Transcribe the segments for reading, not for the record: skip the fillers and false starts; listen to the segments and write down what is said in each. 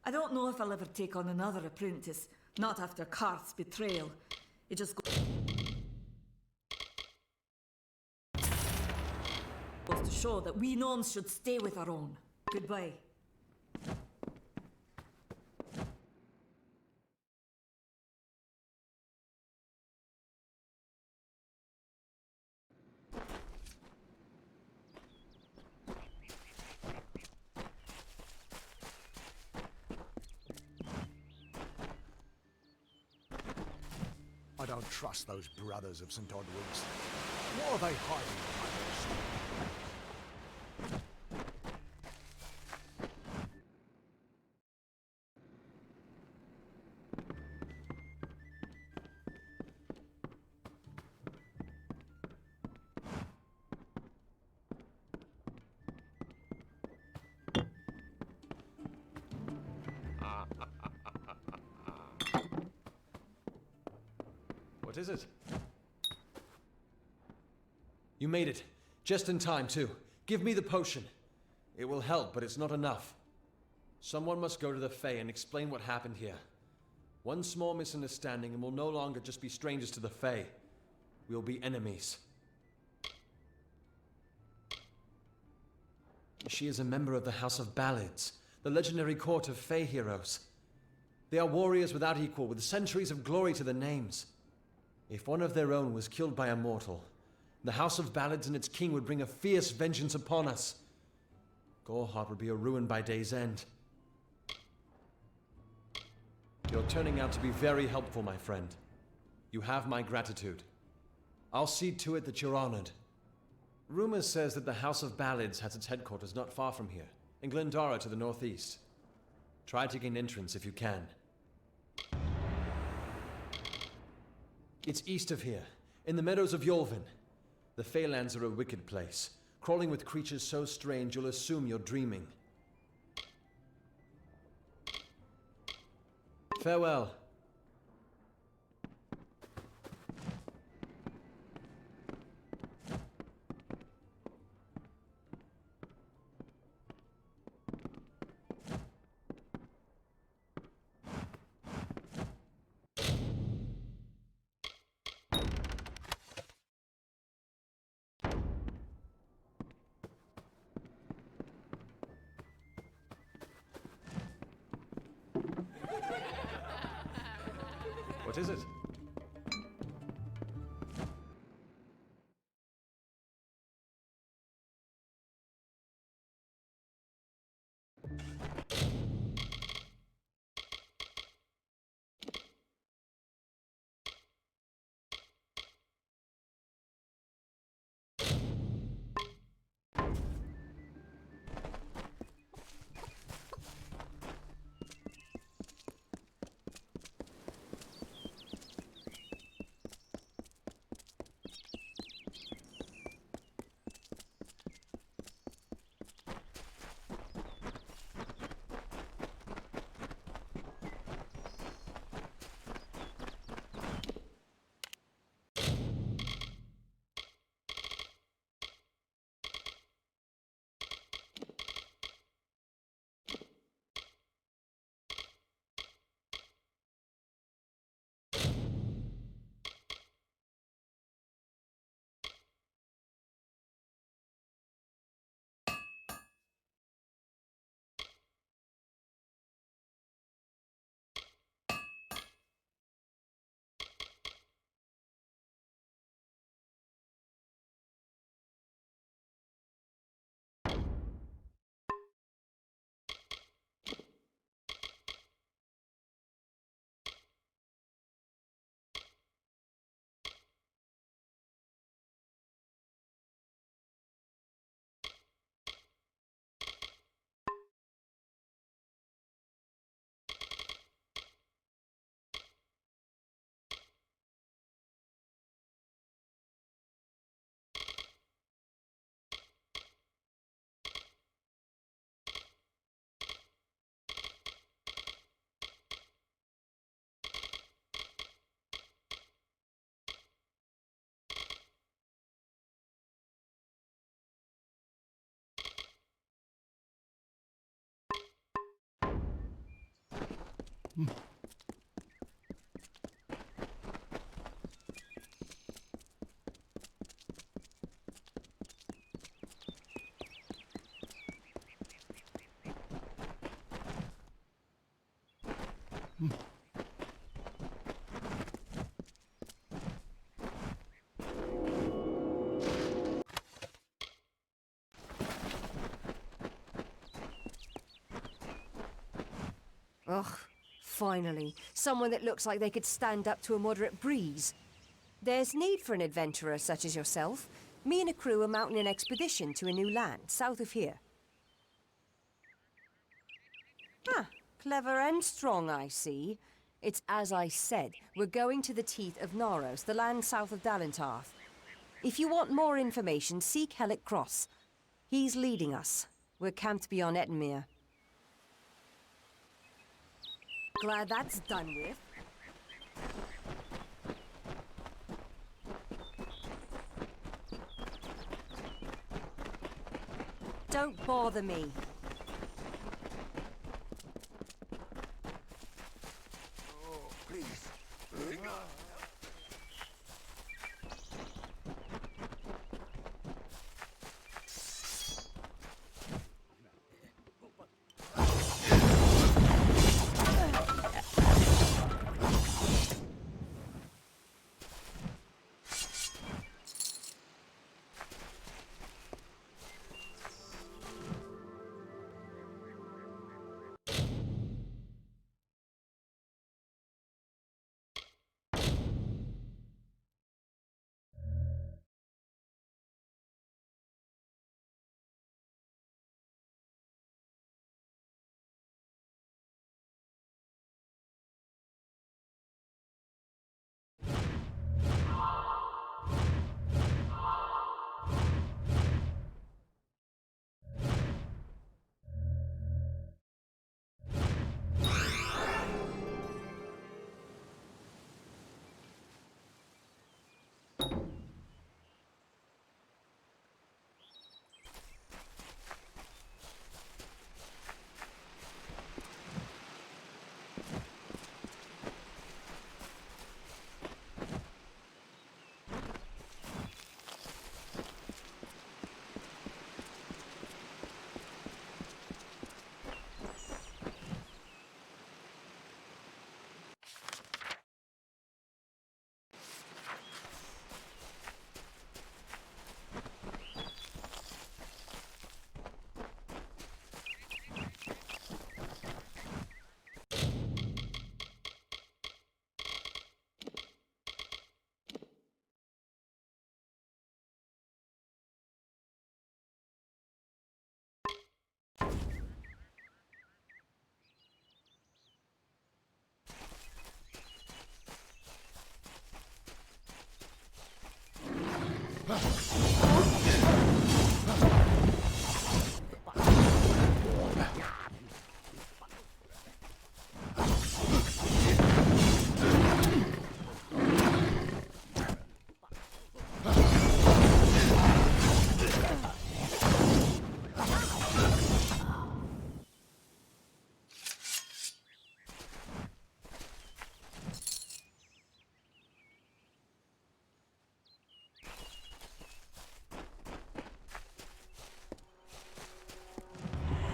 I don't know if I'll ever take on another apprentice, not after Karth's betrayal. It just goes to show that we gnomes should stay with our own. Goodbye. I don't trust those brothers of St. Odwig's. What are they hiding behind us? What is it? You made it. Just in time, too. Give me the potion. It will help, but it's not enough. Someone must go to the Fae and explain what happened here. One small misunderstanding and we'll no longer just be strangers to the Fae. We'll be enemies. She is a member of the House of Ballads, the legendary court of Fae heroes. They are warriors without equal, with centuries of glory to their names. If one of their own was killed by a mortal, the House of Ballads and its king would bring a fierce vengeance upon us. Gorehart would be a ruin by day's end. You're turning out to be very helpful, my friend. You have my gratitude. I'll see to it that you're honored. Rumor says that the House of Ballads has its headquarters not far from here, in Glendara to the northeast. Try to gain entrance if you can. It's east of here, in the meadows of Yolvin. The Feylands are a wicked place, crawling with creatures so strange you'll assume you're dreaming. Farewell. What is it? Ugh, finally. Someone that looks like they could stand up to a moderate breeze. There's need for an adventurer such as yourself. Me and a crew are mounting an expedition to a new land, south of here. Ah, clever and strong, I see. It's as I said, we're going to the teeth of Naros, the land south of Dalentarth. If you want more information, seek Hellick Cross. He's leading us. We're camped beyond Ettenmere. Glad that's done with. Don't bother me. Oh, please.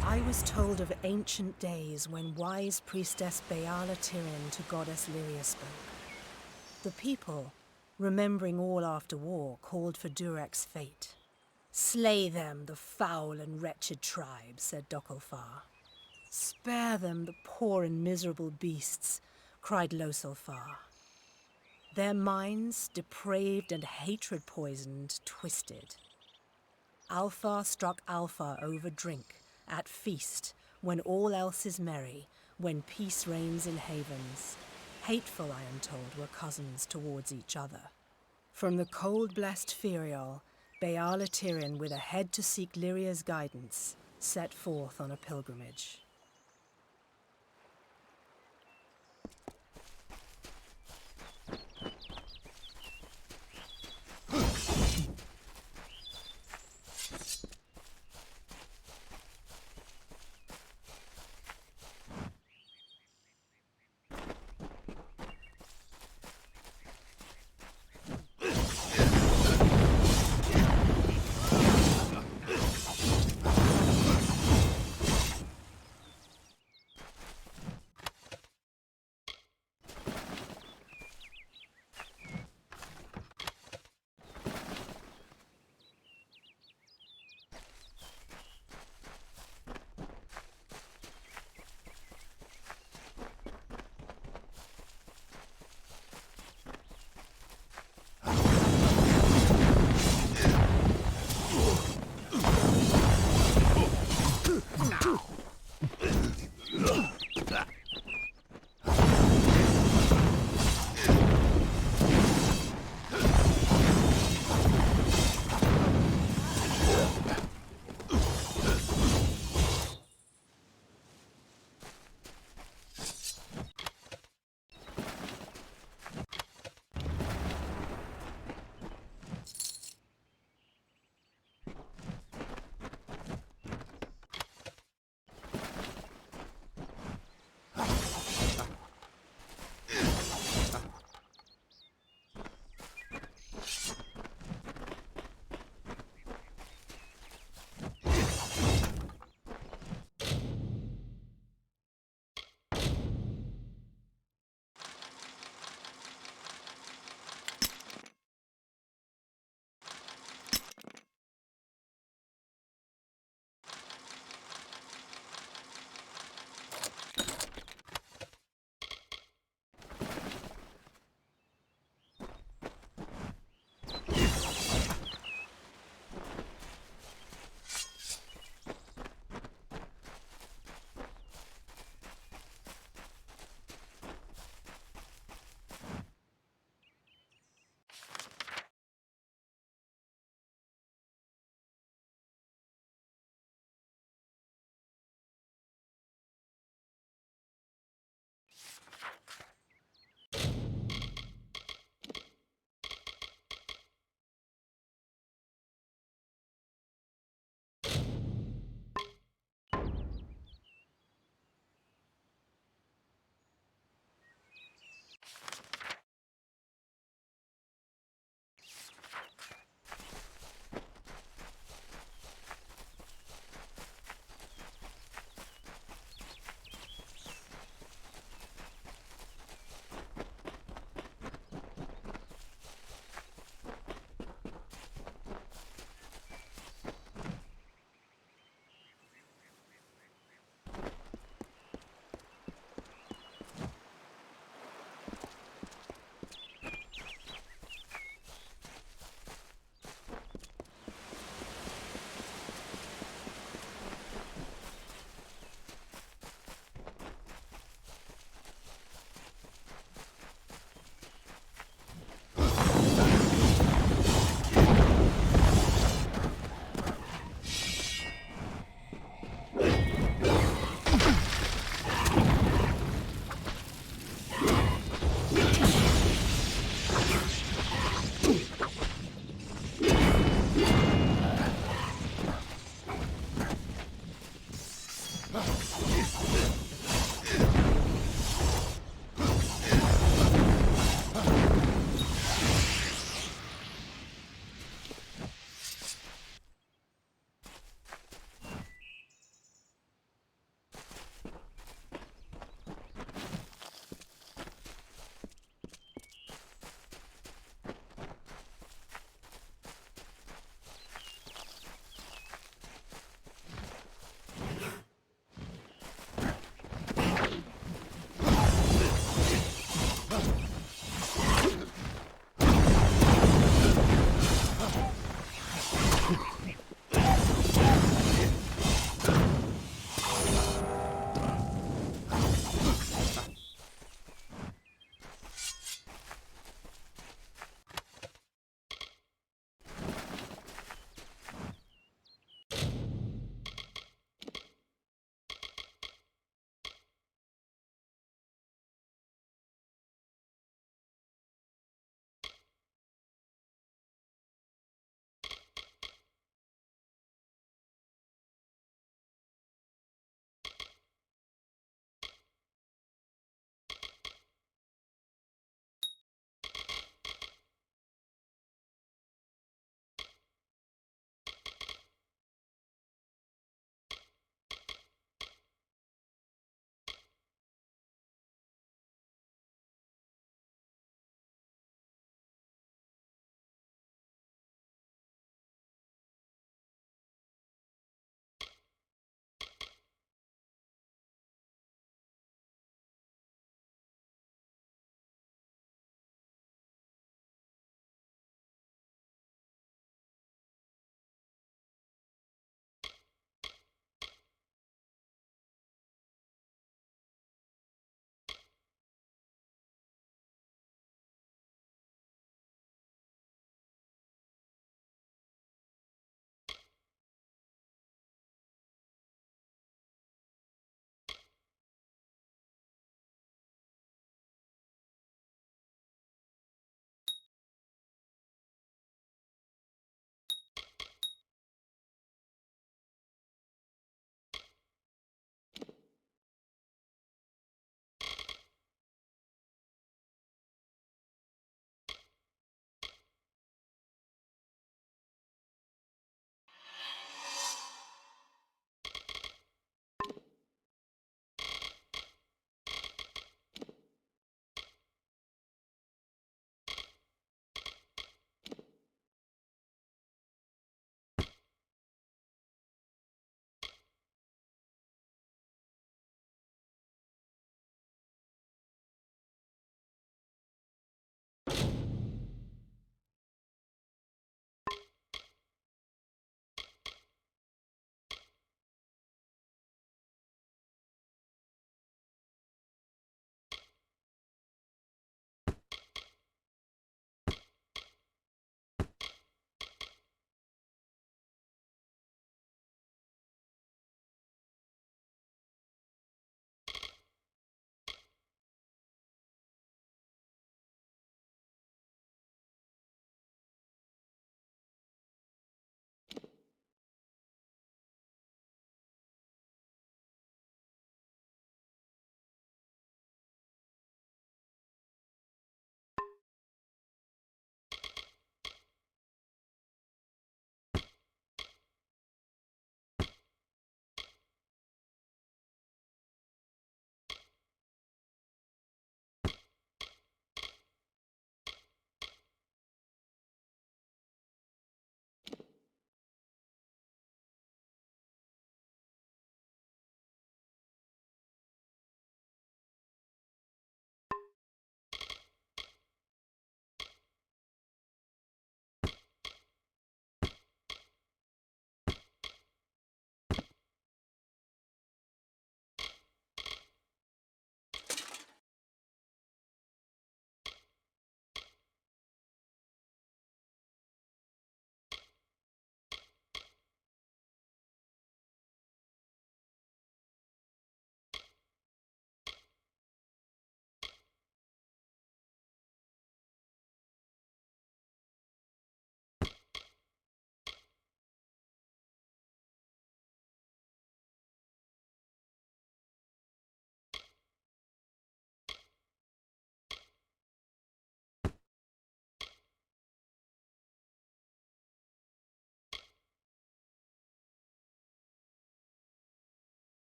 I was told of ancient days when wise priestess Beala Tyrion to goddess Lyria spoke. The people, remembering all after war, called for Durek's fate. "Slay them, the foul and wretched tribe," said Dokalfar. "Spare them, the poor and miserable beasts," cried Losalfar. Their minds, depraved and hatred-poisoned, twisted. Alfar struck Alfar over drink, at feast, when all else is merry, when peace reigns in havens. Hateful, I am told, were cousins towards each other. From the cold-blessed Ferial, Beala Tyrion, with a head to seek Lyria's guidance, set forth on a pilgrimage.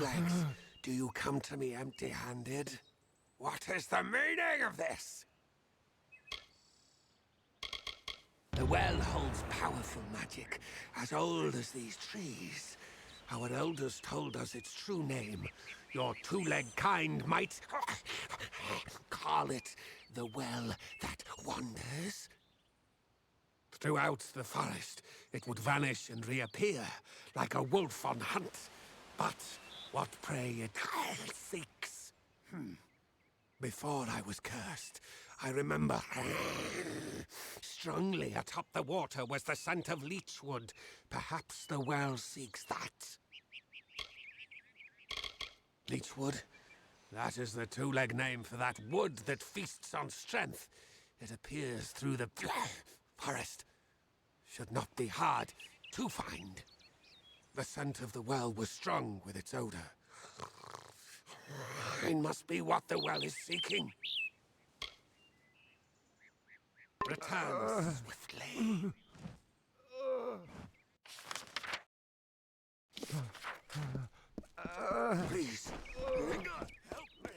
legs, do you come to me empty-handed? What is the meaning of this? The well holds powerful magic, as old as these trees. Our elders told us its true name. Your two-legged kind might call it the well that wanders. Throughout the forest, it would vanish and reappear, like a wolf on hunt. But what prey it seeks. Before I was cursed, I remember strongly atop the water was the scent of leechwood. Perhaps the well seeks that. Leechwood? That is the two-leg name for that wood that feasts on strength. It appears through the forest. Should not be hard to find. The scent of the well was strong with its odor. It must be what the well is seeking. Return swiftly. Please, help me.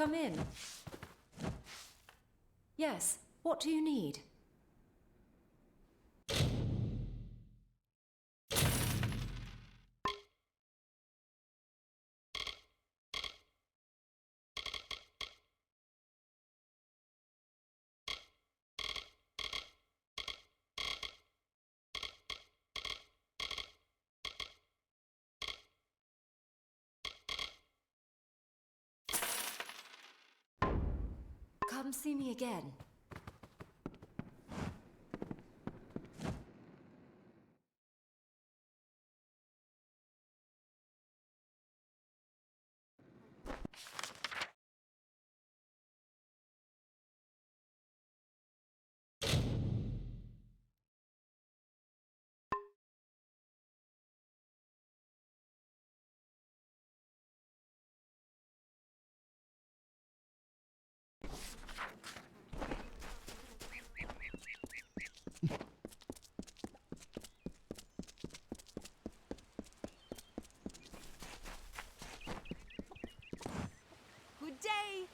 Come in. Yes, what do you need? Come see me again. Good day!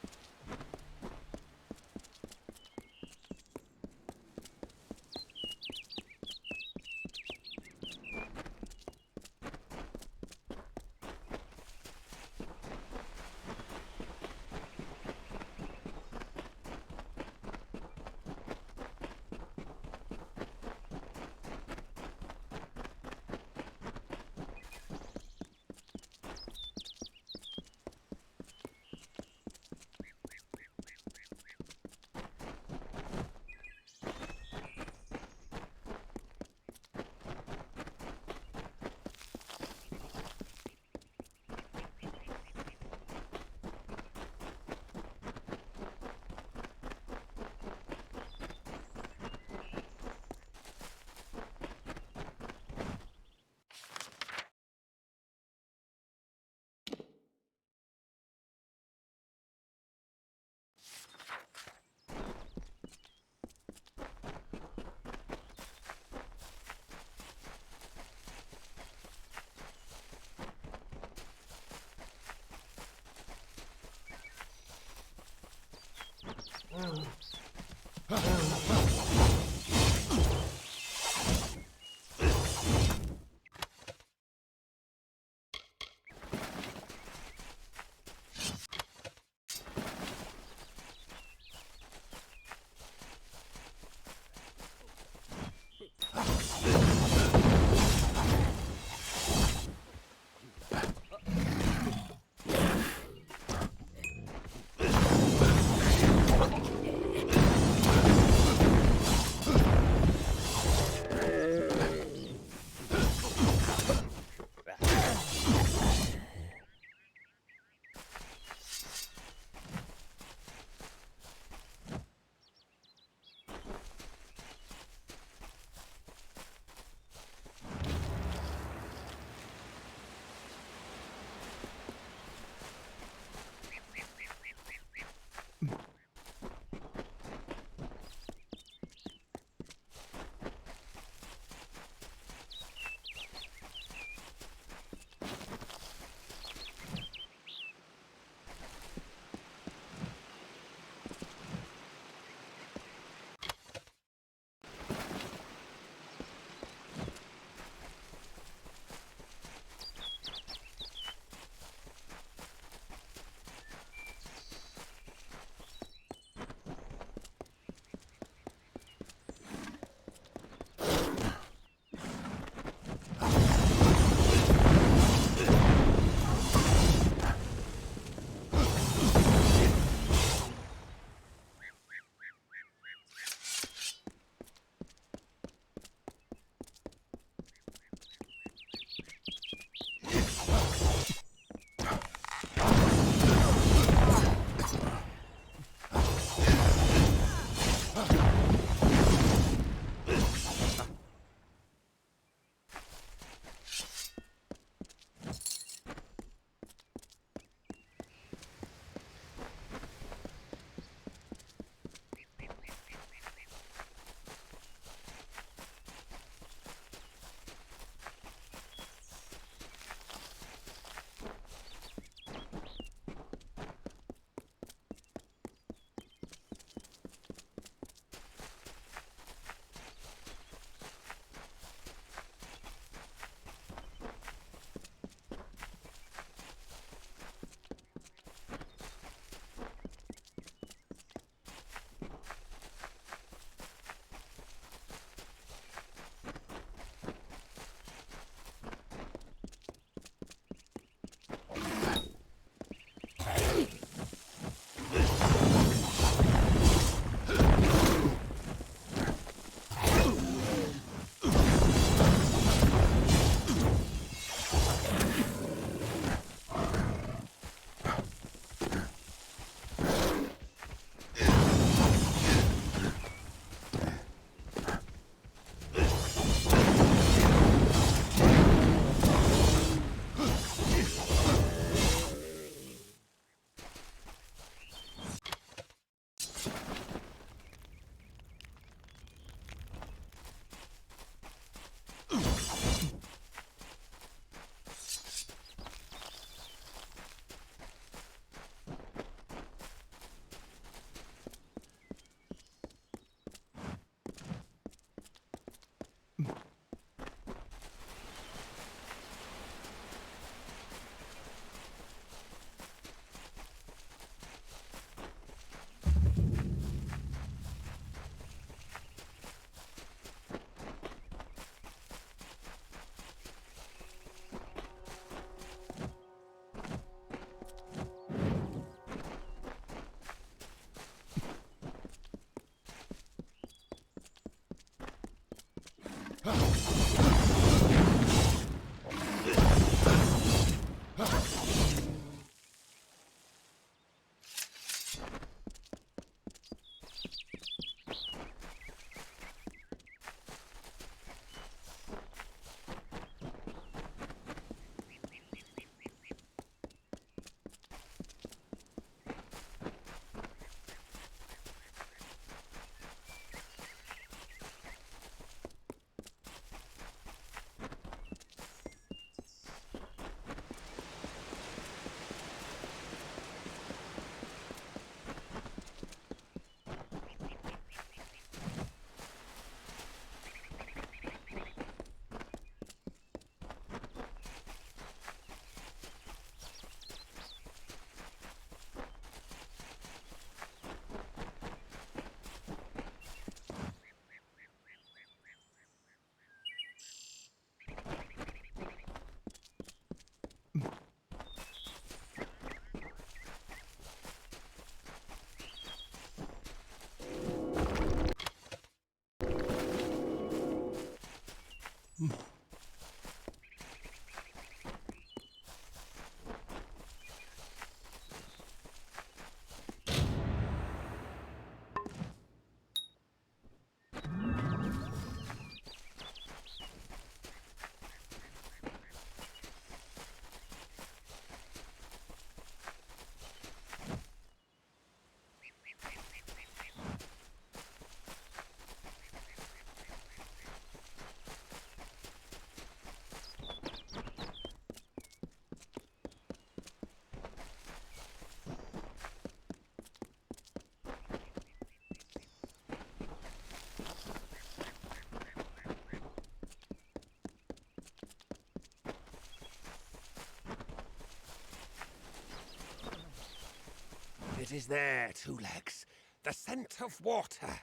It is there, Two Legs. The scent of water.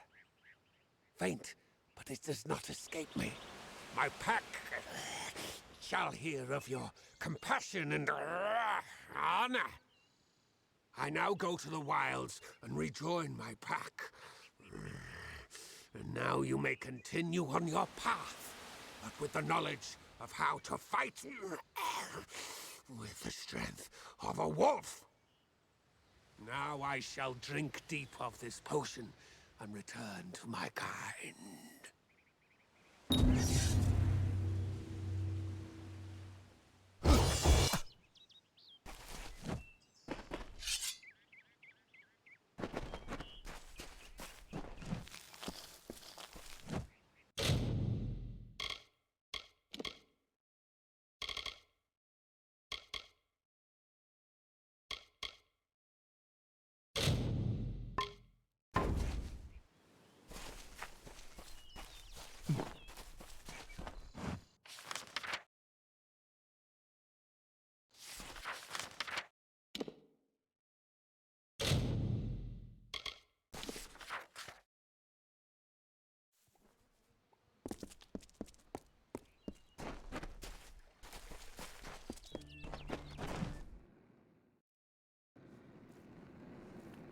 Faint, but it does not escape me. My pack shall hear of your compassion and honor. I now go to the wilds and rejoin my pack. And now you may continue on your path, but with the knowledge of how to fight with the strength of a wolf. Now I shall drink deep of this potion and return to my kind.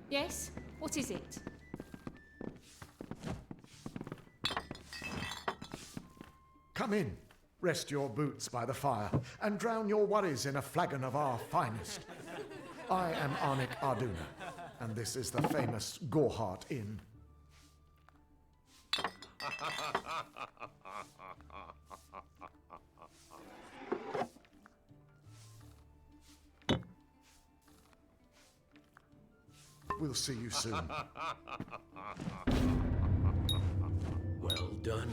Yes? What is it? Come in. Rest your boots by the fire, and drown your worries in a flagon of our finest. I am Arnik Arduna, and this is the famous Goreheart Inn. We'll see you soon. Well done.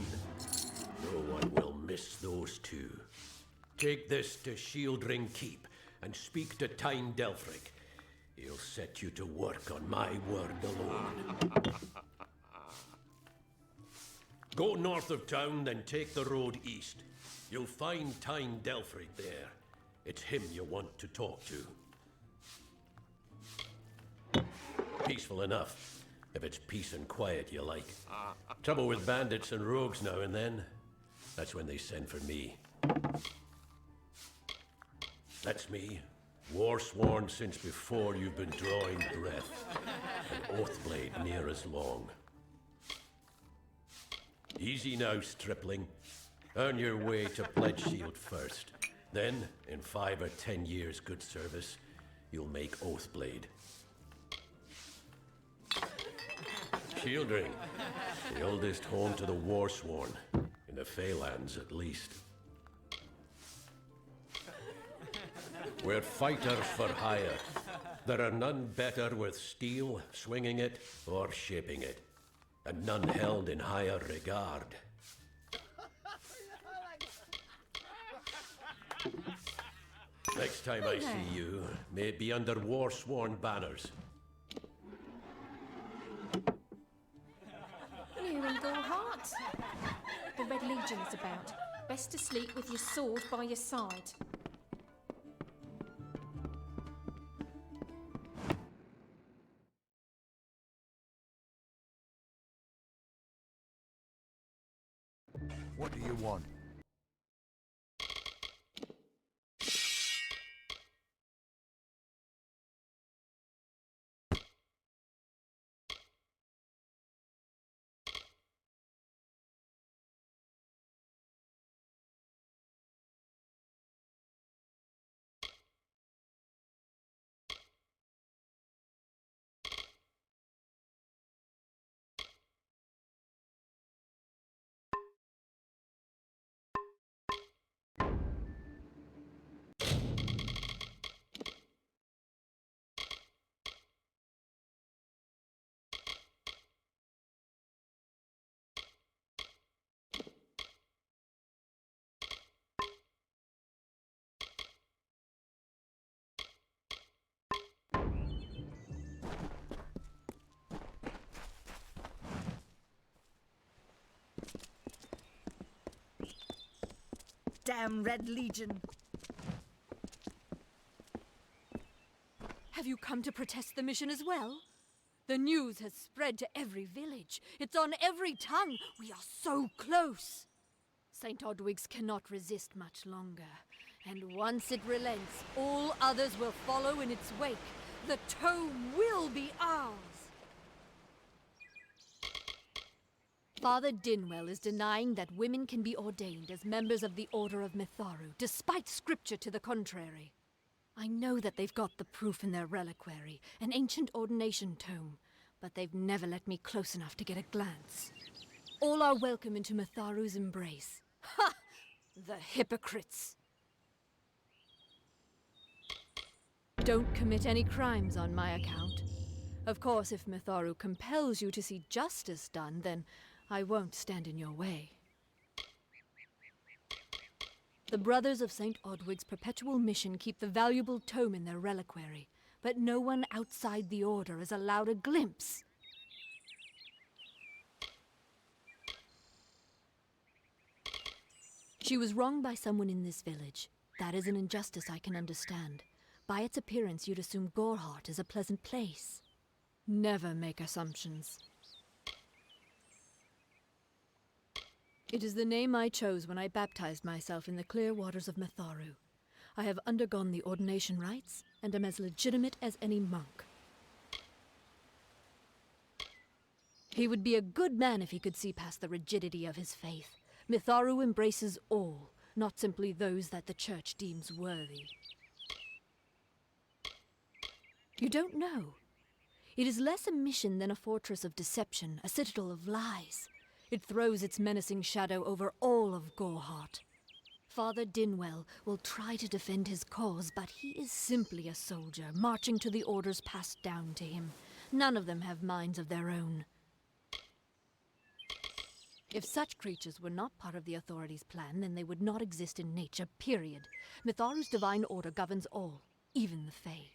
No one will miss those two. Take this to Shieldring Keep and speak to Tyne Delphric. He'll set you to work on my word alone. Go north of town, then take the road east. You'll find Tyne Delphric there. It's him you want to talk to. Peaceful enough, if it's peace and quiet you like. Trouble with bandits and rogues now and then. That's when they send for me. That's me, war-sworn since before you've been drawing breath. An oathblade near as long. Easy now, stripling. Earn your way to Pledge Shield first. Then, in 5 or 10 years' good service, you'll make Oathblade. Shieldring, the oldest home to the Warsworn, in the Feylands at least. We're fighters for hire. There are none better with steel, swinging it, or shaping it, and none held in higher regard. Next time I see you, may it be under Warsworn banners. You and Goreheart? The Red Legion is about. Best to sleep with your sword by your side. What do you want? Damn Red Legion. Have you come to protest the mission as well? The news has spread to every village. It's on every tongue. We are so close. St. Odwig's cannot resist much longer. And once it relents, all others will follow in its wake. The tome will be ours. Father Dinwell is denying that women can be ordained as members of the Order of Mitharu, despite scripture to the contrary. I know that they've got the proof in their reliquary, an ancient ordination tome, but they've never let me close enough to get a glance. All are welcome into Mitharu's embrace. Ha! The hypocrites! Don't commit any crimes on my account. Of course, if Mitharu compels you to see justice done, then I won't stand in your way. The Brothers of St. Odwig's perpetual mission keep the valuable tome in their reliquary, but no one outside the Order is allowed a glimpse. She was wronged by someone in this village. That is an injustice I can understand. By its appearance, you'd assume Goreheart is a pleasant place. Never make assumptions. It is the name I chose when I baptized myself in the clear waters of Mitharu. I have undergone the ordination rites, and am as legitimate as any monk. He would be a good man if he could see past the rigidity of his faith. Mitharu embraces all, not simply those that the Church deems worthy. You don't know. It is less a mission than a fortress of deception, a citadel of lies. It throws its menacing shadow over all of Goreheart. Father Dinwell will try to defend his cause, but he is simply a soldier, marching to the orders passed down to him. None of them have minds of their own. If such creatures were not part of the authorities' plan, then they would not exist in nature, period. Mitharu's divine order governs all, even the Fae.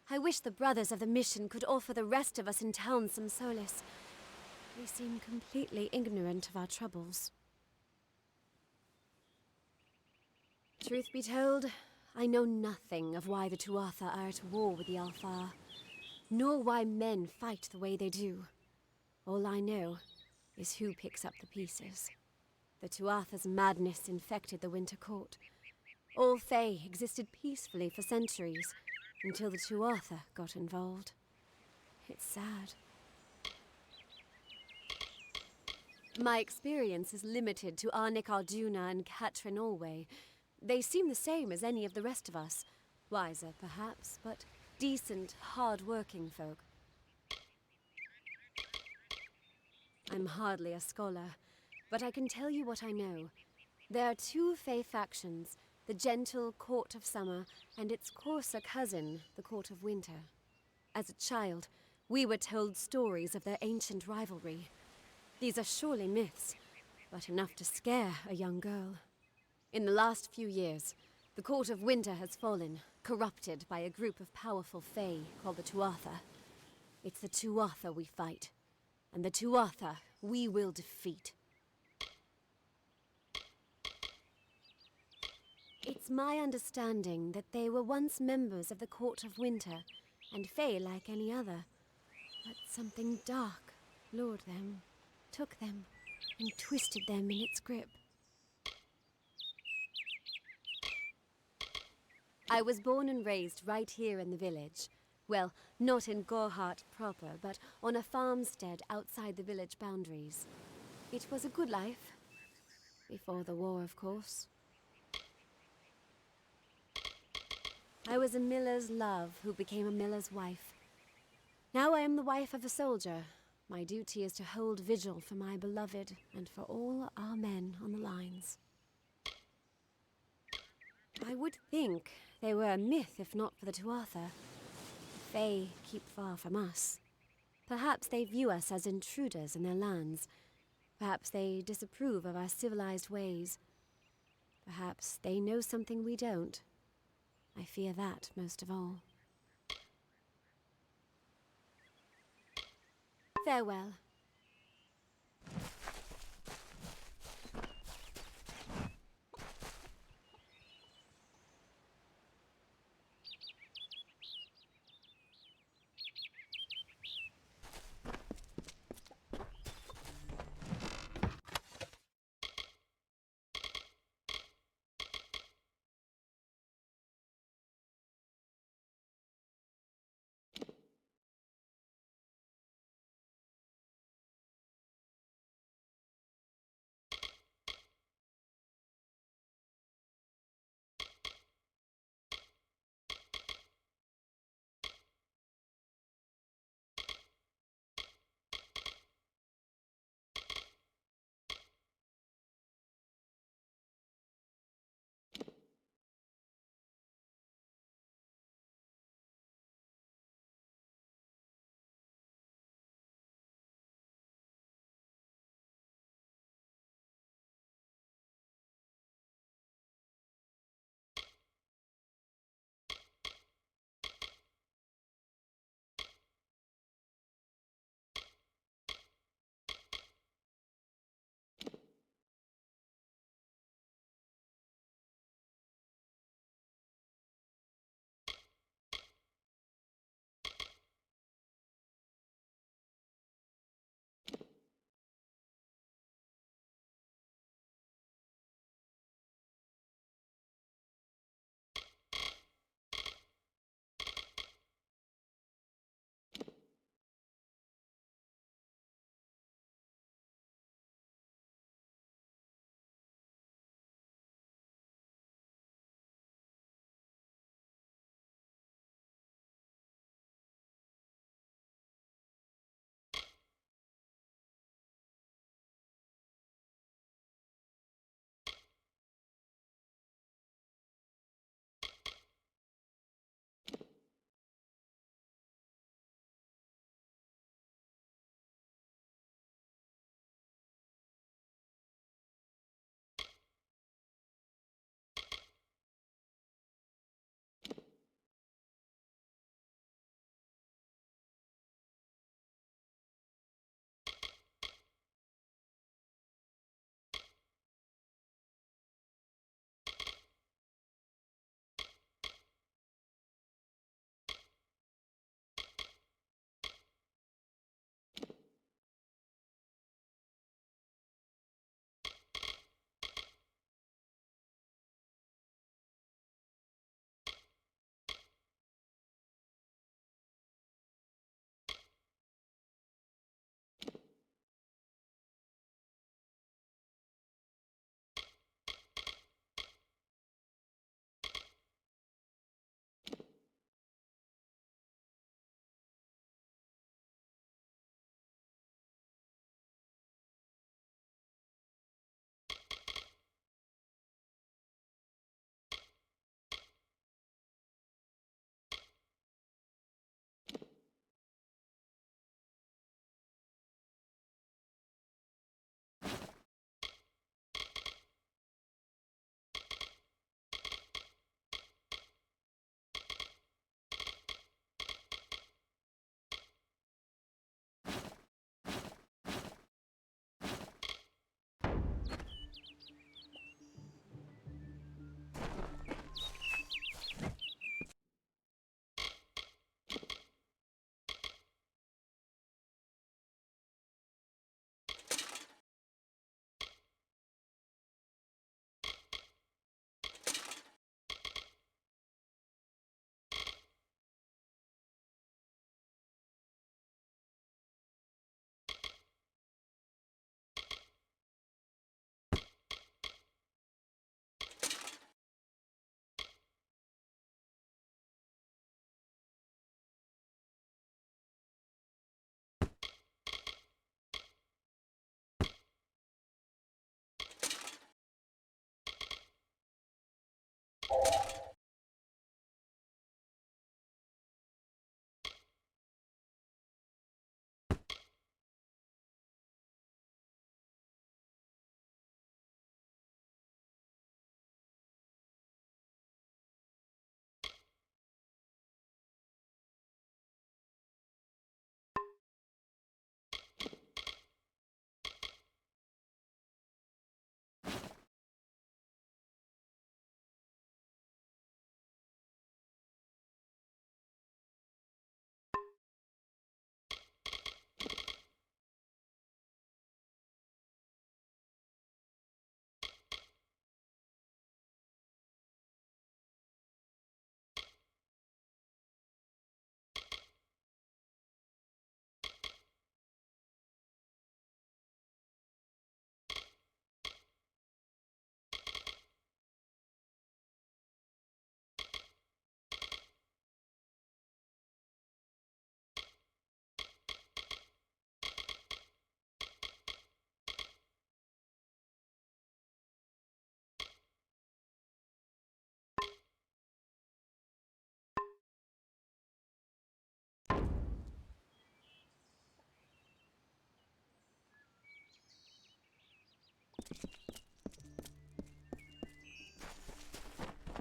I wish the brothers of the mission could offer the rest of us in town some solace. We seem completely ignorant of our troubles. Truth be told, I know nothing of why the Tuatha are at war with the Alfar, nor why men fight the way they do. All I know is who picks up the pieces. The Tuatha's madness infected the Winter Court. All Fae existed peacefully for centuries, until the Tuatha got involved. It's sad. My experience is limited to Arnik Arduna and Katrin Allway. They seem the same as any of the rest of us. Wiser, perhaps, but decent, hard-working folk. I'm hardly a scholar, but I can tell you what I know. There are two Fae factions, the gentle Court of Summer and its coarser cousin, the Court of Winter. As a child, we were told stories of their ancient rivalry. These are surely myths, but enough to scare a young girl. In the last few years, the Court of Winter has fallen, corrupted by a group of powerful Fae called the Tuatha. It's the Tuatha we fight, and the Tuatha we will defeat. It's my understanding that they were once members of the Court of Winter, and Fae like any other. But something dark lured them, took them, and twisted them in its grip. I was born and raised right here in the village. Well, not in Gorhart proper, but on a farmstead outside the village boundaries. It was a good life. Before the war, of course. I was a miller's love who became a miller's wife. Now I am the wife of a soldier. My duty is to hold vigil for my beloved and for all our men on the lines. I would think they were a myth if not for the Tuatha. The Fae keep far from us. Perhaps they view us as intruders in their lands. Perhaps they disapprove of our civilized ways. Perhaps they know something we don't. I fear that most of all. Farewell.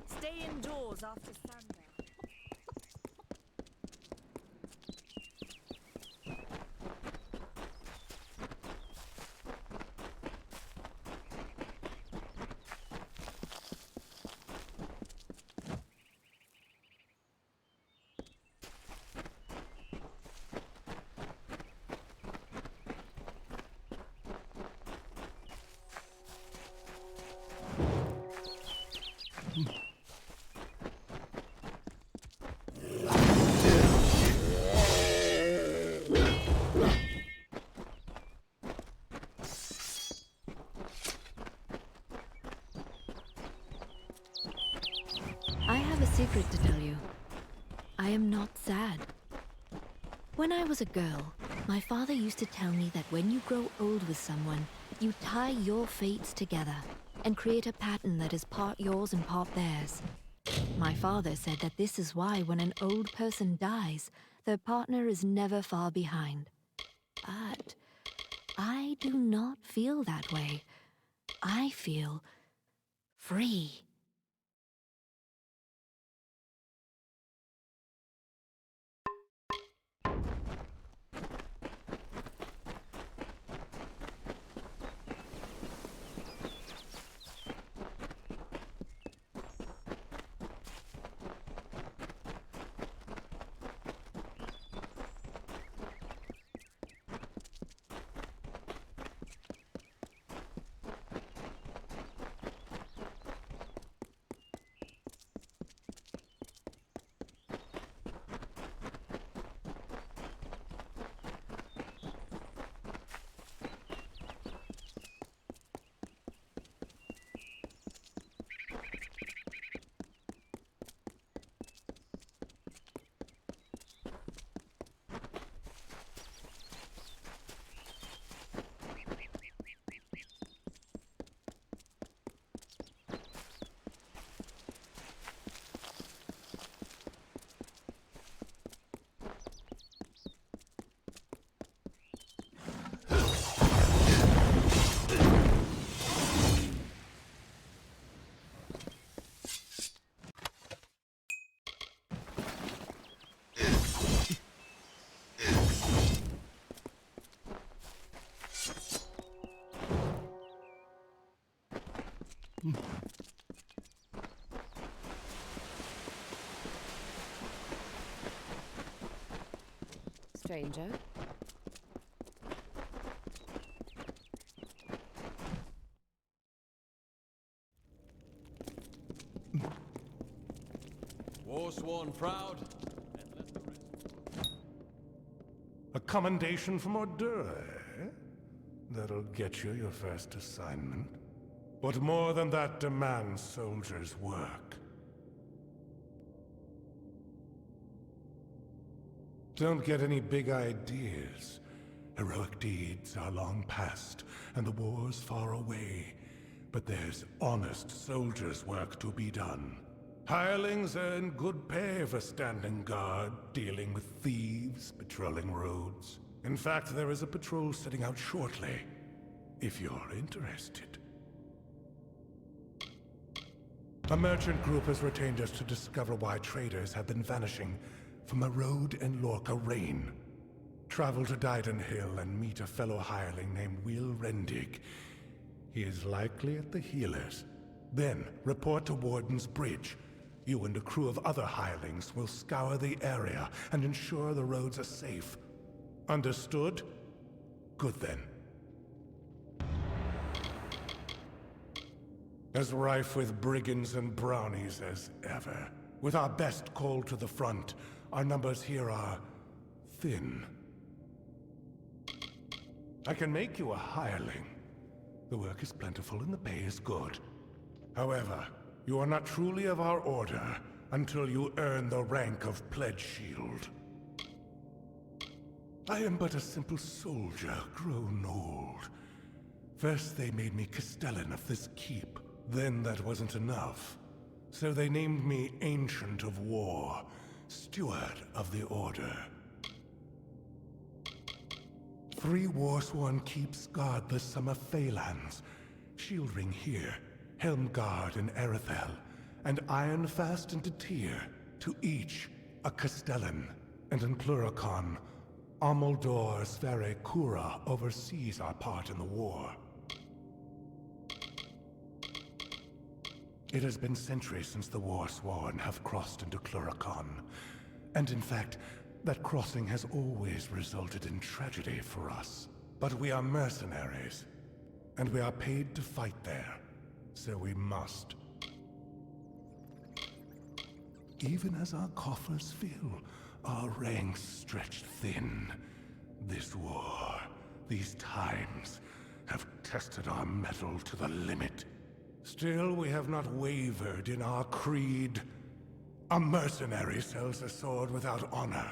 Stay indoors after sundown. I have a secret to tell you. I am not sad. When I was a girl, my father used to tell me that when you grow old with someone, you tie your fates together and create a pattern that is part yours and part theirs. My father said that this is why when an old person dies, their partner is never far behind. But I do not feel that way. I feel free. Stranger. Forsworn proud. A commendation from Ordure, eh? That'll get you your first assignment. But more than that demands soldiers' work. Don't get any big ideas. Heroic deeds are long past, and the war's far away. But there's honest soldiers' work to be done. Hirelings earn good pay for standing guard, dealing with thieves, patrolling roads. In fact, there is a patrol setting out shortly, if you're interested. A merchant group has retained us to discover why traders have been vanishing from a road in Lorca Rain. Travel to Dyden Hill and meet a fellow hireling named Will Rendig. He is likely at the healers. Then, report to Warden's Bridge. You and a crew of other hirelings will scour the area and ensure the roads are safe. Understood? Good then. As rife with brigands and brownies as ever. With our best called to the front, our numbers here are thin. I can make you a hireling. The work is plentiful and the pay is good. However, you are not truly of our order until you earn the rank of Pledge Shield. I am but a simple soldier, grown old. First they made me Castellan of this keep. Then that wasn't enough. So they named me Ancient of War, Steward of the Order. 3 Warsworn keeps guard the Summer Phalanx, Shield ring here, helm guard in Erethel, and Ironfast and Tyr, to each a Castellan, and in Pluricon, Amalur Sverre Kura oversees our part in the war. It has been centuries since the Warsworn have crossed into Pluricon, and in fact, that crossing has always resulted in tragedy for us. But we are mercenaries, and we are paid to fight there, so we must. Even as our coffers fill, our ranks stretch thin. This war, these times, have tested our mettle to the limit. Still, we have not wavered in our creed. A mercenary sells a sword without honor.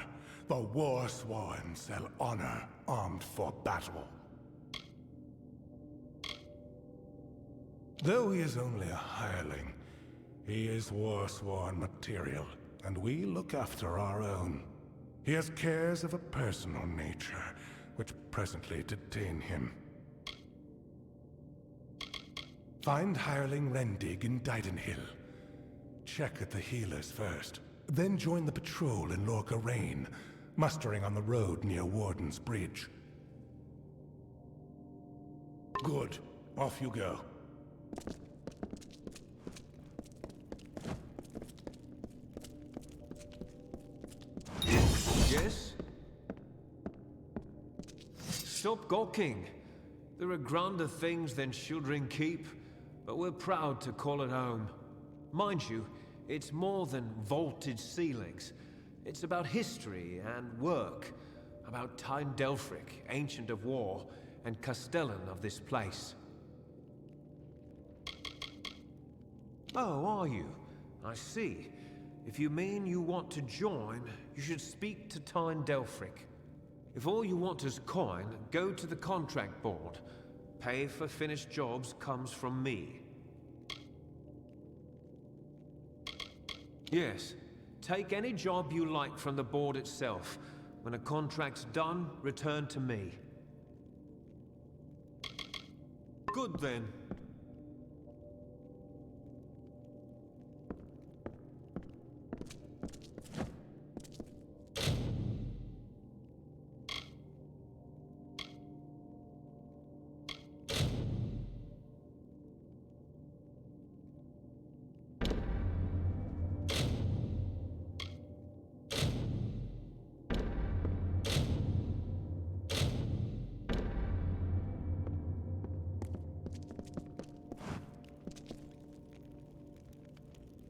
The Warsworn sell honor armed for battle. Though he is only a hireling, he is Warsworn material, and we look after our own. He has cares of a personal nature, which presently detain him. Find hireling Rendig in Didenhill. Check at the healers first, then join the patrol in Lorca Rain, mustering on the road near Warden's Bridge. Good. Off you go. Yes? Stop gawking. There are grander things than Shieldring Keep, but we're proud to call it home. Mind you, it's more than vaulted ceilings. It's about history and work, about Tyne Delphric, Ancient of War, and Castellan of this place. Oh, are you? I see. If you mean you want to join, you should speak to Tyne Delphric. If all you want is coin, go to the contract board. Pay for finished jobs comes from me. Yes, take any job you like from the board itself. When a contract's done, return to me. Good then.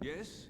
Yes?